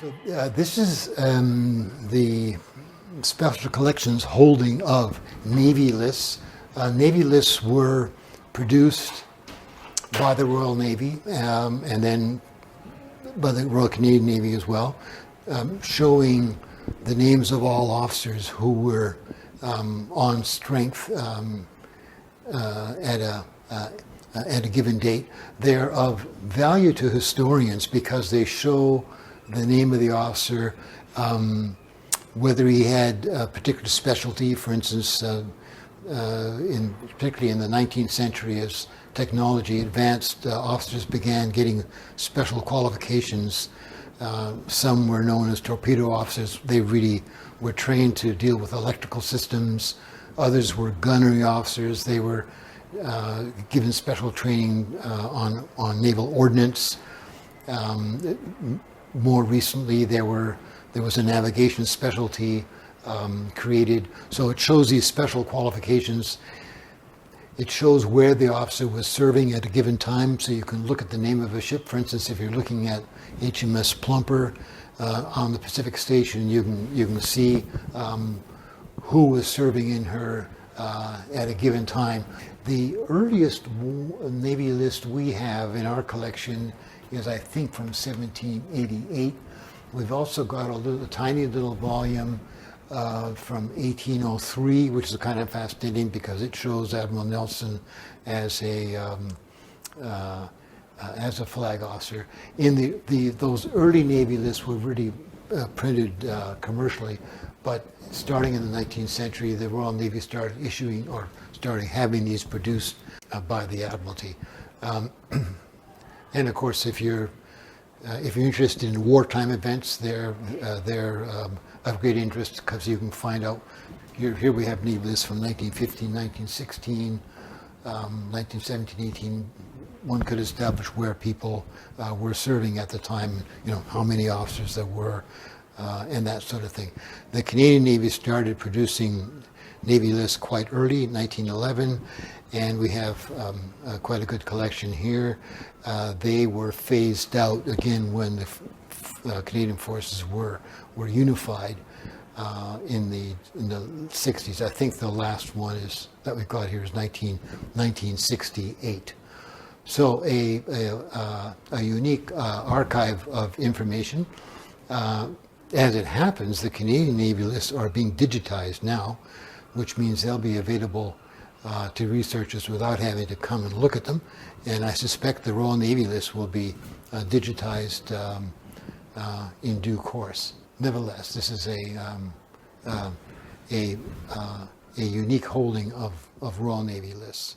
This is the Special Collections holding of Navy lists. Navy lists were produced by the Royal Navy and then by the Royal Canadian Navy as well, showing the names of all officers who were on strength at a given date. They're of value to historians because they show the name of the officer, whether he had a particular specialty. For instance, particularly in the 19th century, as technology advanced, officers began getting special qualifications. Some were known as torpedo officers. They really were trained to deal with electrical systems. Others were gunnery officers. They were given special training on naval ordnance. More recently, there was a navigation specialty created. So it shows these special qualifications. It shows where the officer was serving at a given time, so you can look at the name of a ship. For instance, if you're looking at HMS Plumper on the Pacific Station, you can see who was serving in her at a given time. The earliest Navy list we have in our collection is, I think, from 1788. We've also got a tiny little volume from 1803, which is kind of fascinating because it shows Admiral Nelson as a flag officer. In those early Navy lists were really printed commercially, but starting in the 19th century, the Royal Navy started issuing or started having these produced by the Admiralty. And of course, if you're interested in wartime events, they're of great interest because you can find out. Here we have Navy lists from 1915, 1916, 1917, 18. One could establish where people were serving at the time, how many officers there were, and that sort of thing. The Canadian Navy started producing Navy lists quite early, 1911, and we have quite a good collection here. They were phased out again when the Canadian forces were unified in the 60s. I think the last one that we've got here is 1968. So a unique archive of information. As it happens, the Canadian Navy lists are being digitized now, which means they'll be available to researchers without having to come and look at them. And I suspect the Royal Navy list will be digitized in due course. Nevertheless, this is a unique holding of Royal Navy lists.